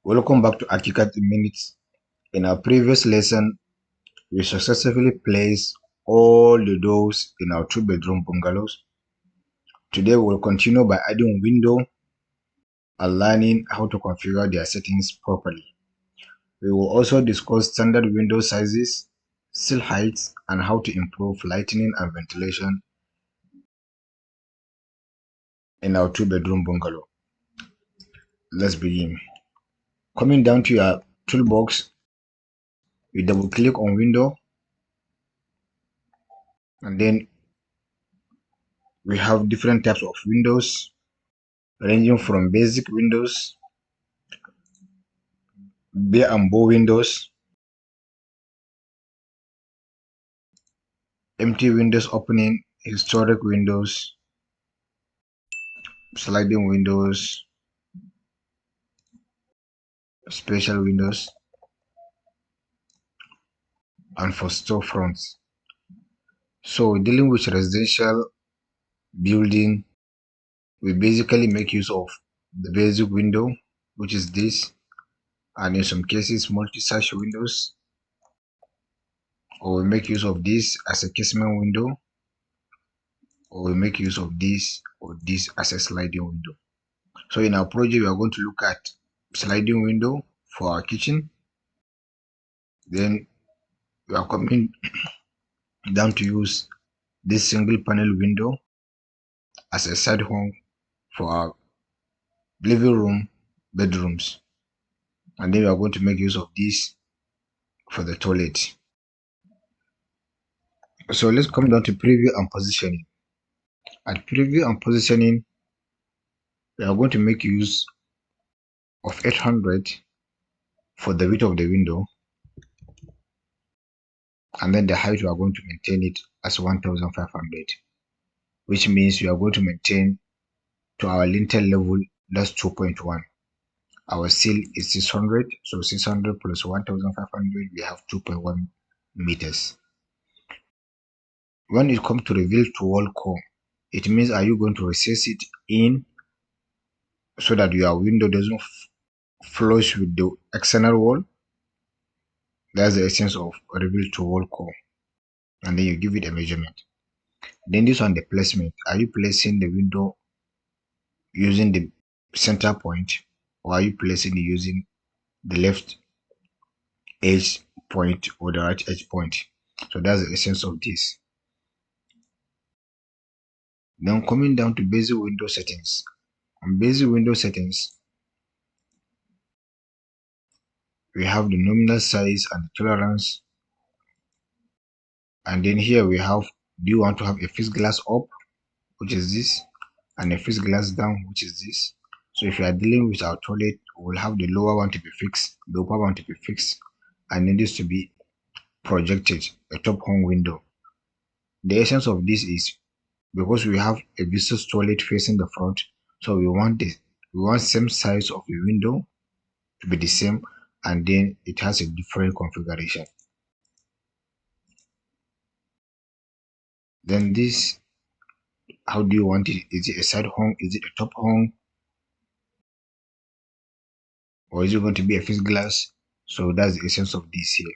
Welcome back to Archicad Minutes. In our previous lesson, we successfully placed all the doors in our two-bedroom bungalows. Today, we'll continue by adding window and learning how to configure their settings properly. We will also discuss standard window sizes, sill heights, and how to improve lighting and ventilation in our two-bedroom bungalow. Let's begin. Coming down to your toolbox, we double-click on window, and then we have different types of windows ranging from basic windows, bare and bow windows, empty windows opening, historic windows, sliding windows, special windows, and for storefronts. So dealing with residential building, we basically make use of the basic window, which is this, and in some cases multi-sash windows, or we make use of this as a casement window, or we make use of this or this as a sliding window. So in our project, we are going to look at sliding window for our kitchen. Then we are coming down to use this single panel window as a side home for our living room, bedrooms. And then we are going to make use of this for the toilet. So let's come down to preview and positioning. At preview and positioning, we are going to make use of 800 for the width of the window, and then the height we are going to maintain it as 1500, which means we are going to maintain to our lintel level, that's 2.1. Our sill is 600, so 600 plus 1500, we have 2.1 meters. When it comes to reveal to wall core, it means are you going to recess it in so that your window doesn't flush with the external wall? That's the essence of reveal to wall core. And then you give it a measurement. Then this one, the placement. Are you placing the window using the center point, or are you placing it using the left edge point or the right edge point? So that's the essence of this. Then coming down to basic window settings. On basic window settings, we have the nominal size and the tolerance. And then here we have, do you want to have a fixed glass up, which is this, and a fixed glass down, which is this. So if you are dealing with our toilet, we'll have the lower one to be fixed, the upper one to be fixed, and then this to be projected, a top hung window. The essence of this is because we have a visitor's toilet facing the front, so we want same size of the window to be the same, and then it has a different configuration. Then this, how do you want it? Is it a side hung? Is it a top hung? Or is it going to be a fixed glass? So that's the essence of this here.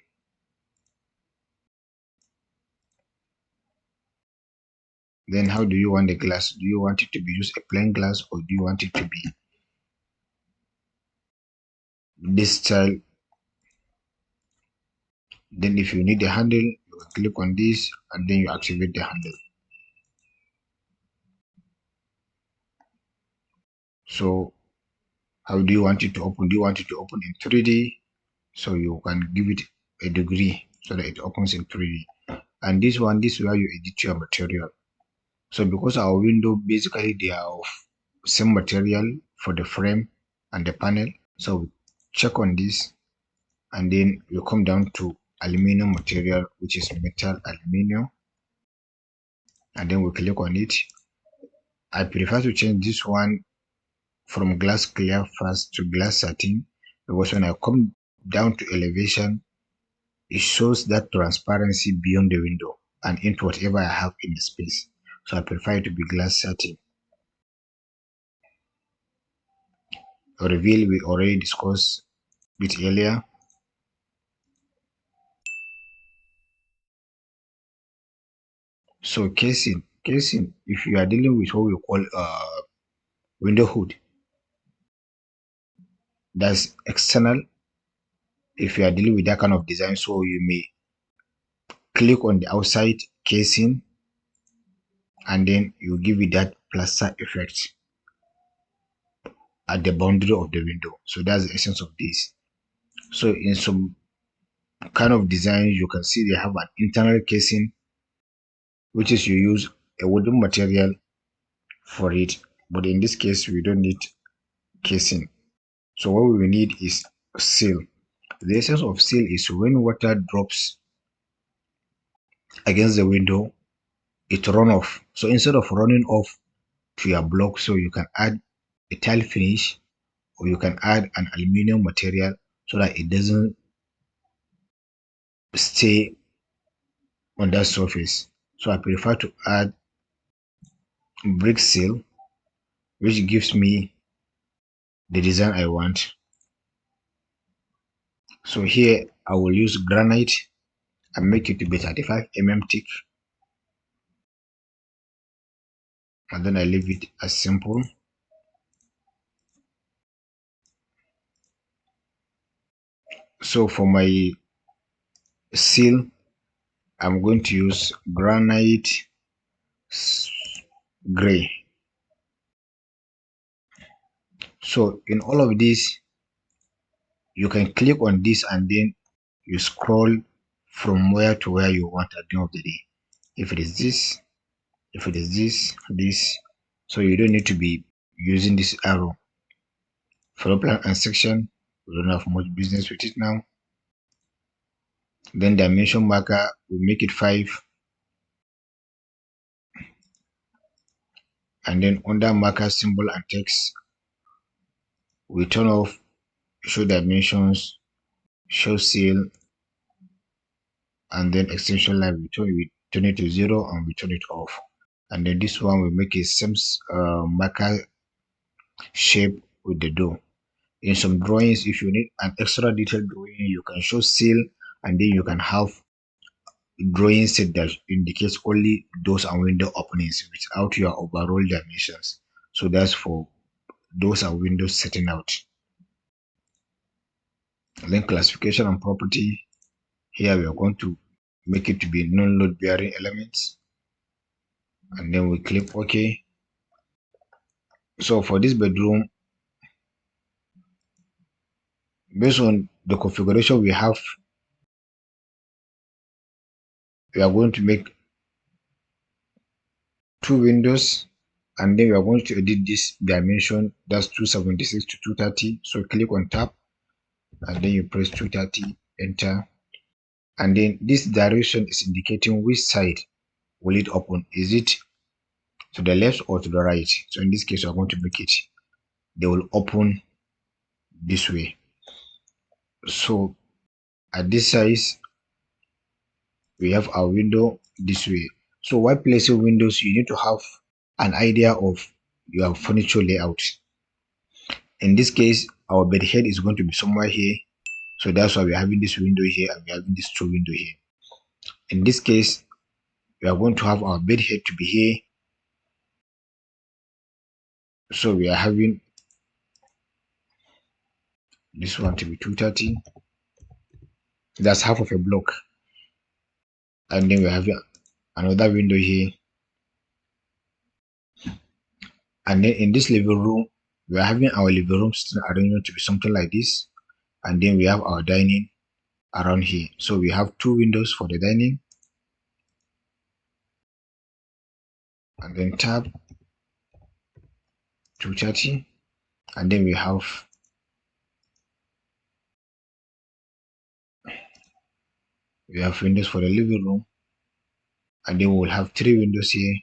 Then how do you want the glass? Do you want it to be just a plain glass, or do you want it to be this style? Then if you need the handle, you click on this and then you activate the handle. So how do you want it to open? Do you want it to open in 3D? So you can give it a degree so that it opens in 3D. And this one, this is where you edit your material. So because our window, basically they are of same material for the frame and the panel. So we check on this and then we come down to aluminum material, which is metal aluminum. And then we click on it. I prefer to change this one from glass clear first to glass satin, because when I come down to elevation, it shows that transparency beyond the window and into whatever I have in the space. So I prefer it to be glass satin. Reveal, we already discussed bit earlier. So casing, if you are dealing with what we call window hood, that's external. If you are dealing with that kind of design, so you may click on the outside casing and then you give it that plaster effect at the boundary of the window. So that's the essence of this. So in some kind of design, you can see they have an internal casing, which is you use a wooden material for it. But in this case, we don't need casing. So what we need is seal. The essence of seal is when water drops against the window, it run off. So instead of running off to your block, so you can add a tile finish or you can add an aluminum material so that it doesn't stay on that surface. So I prefer to add brick seal, which gives me the design I want. So here I will use granite and make it to be 35 mm thick, and then I leave it as simple. So for my seal, I'm going to use granite gray. So in all of this, you can click on this and then you scroll from where to where you want at the end of the day. If it is this, if it is this, so you don't need to be using this arrow. Floor plan and section, we don't have much business with it now. Then dimension marker, we make it 5. And then under marker symbol and text, we turn off show dimensions, show seal, and then extension line, we turn it to 0 and we turn it off. And then this one we make a same marker shape with the door. In some drawings, if you need an extra detailed drawing, you can show seal and then you can have drawing set that indicates only doors and window openings without your overall dimensions. So that's for doors and windows setting out. And then classification and property, here we are going to make it to be non-load bearing elements, and then we click OK. So for this bedroom, based on the configuration we have, we are going to make 2 windows, and then we are going to edit this dimension, that's 276 to 230. So click on tab and then you press 230, enter, and then this direction is indicating which side will it open. Is it to the left or to the right? So in this case, we are going to make it, they will open this way. So at this size, we have our window this way. So while placing windows, you need to have an idea of your furniture layout. In this case, our bed head is going to be somewhere here. So that's why we're having this window here and we're having this 2 window here. In this case, we are going to have our bed head to be here. So we are having this one to be 230. That's half of a block. And then we have another window here. And then in this living room, we are having our living room sitting arrangement to be something like this. And then we have our dining around here. So we have 2 windows for the dining. And then tab 230. And then we have windows for the living room. And then we'll have 3 windows here.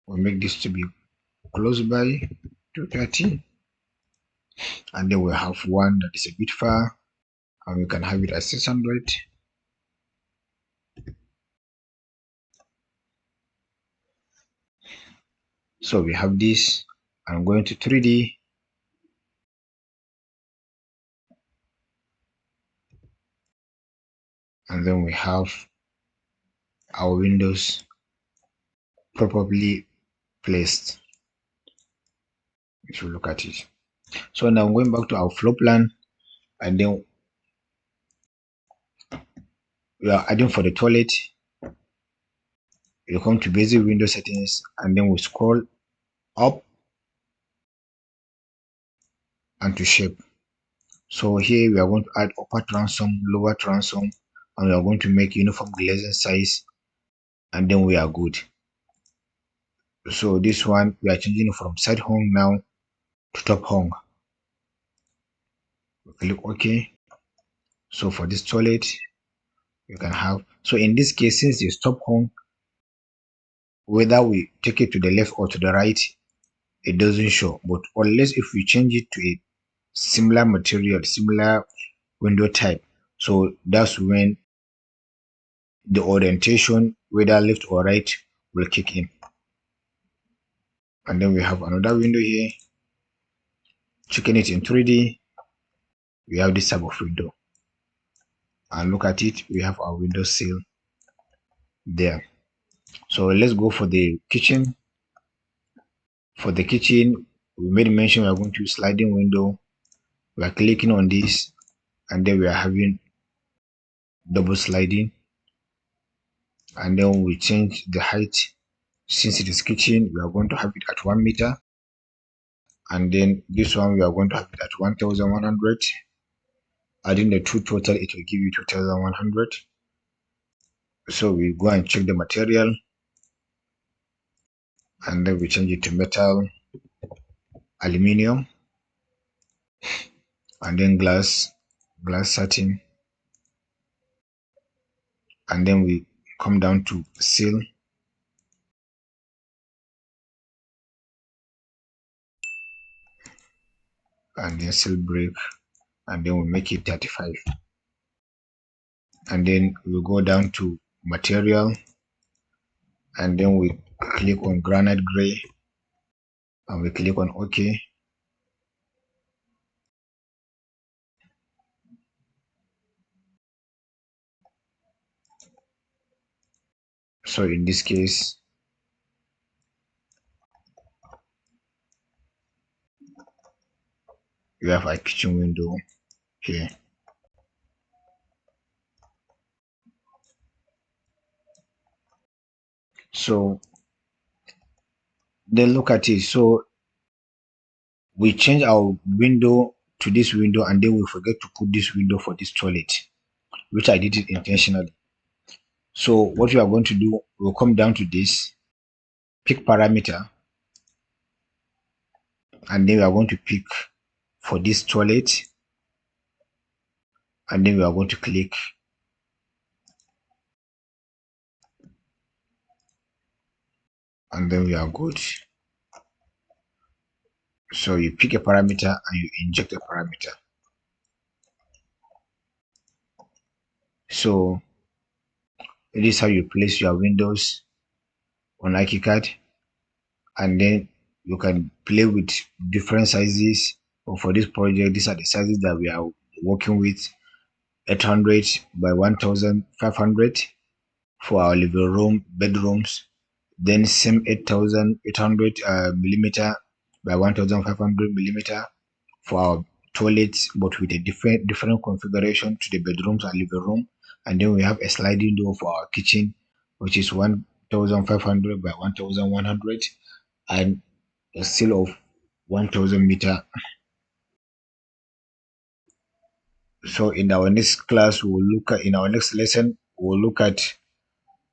We'll make this to be close by 230. And then we'll have one that is a bit far, and we can have it at 600. So we have this. I'm going to 3D. and then we have our windows properly placed. If you look at it, so now I'm going back to our floor plan, and then we are adding for the toilet. You come to basic window settings, and then we scroll up and to shape. So here we are going to add upper transom, lower transom, and we are going to make uniform glazing size, and then we are good. So this one we are changing it from side hung now to top hung. We click OK. So for this toilet, you can have, so in this case, since it's top hung, whether we take it to the left or to the right, it doesn't show. But unless if we change it to a similar material, similar window type, so that's when the orientation, whether left or right, will kick in. And then we have another window here. Checking it in 3D, we have this type of window. And look at it, we have our window sill there. So let's go for the kitchen. For the kitchen, we made mention we are going to sliding window. We are clicking on this, and then we are having double sliding, and then we change the height. Since it is kitchen, we are going to have it at 1 meter, and then this one we are going to have it at 1100. Adding the two total, it will give you 2100. So we go and check the material, and then we change it to metal, aluminium, and then glass satin, and then we come down to sill, and then sill brick, and then we make it 35. And then we go down to material, and then we click on granite gray, and we click on OK. So in this case, we have a kitchen window here. So then look at it. So we change our window to this window, and then we forget to put this window for this toilet, which I did it intentionally. So what we are going to do, we'll come down to this, pick parameter, and then we are going to pick for this toilet, and then we are going to click, and then we are good. So you pick a parameter and you inject a parameter. So it is how you place your windows on Archicad, and then you can play with different sizes. But for this project, these are the sizes that we are working with: 800 by 1500 for our living room, bedrooms. Then same 8800 millimeter by 1500 millimeter for our toilets, but with a different configuration to the bedrooms and living room. And then we have a sliding door for our kitchen, which is 1500 by 1100, and a sill of 1000 meter. So in our next class, we'll look at, in our next lesson, we'll look at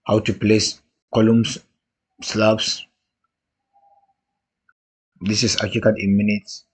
how to place columns, slabs. This is Archicad in minutes.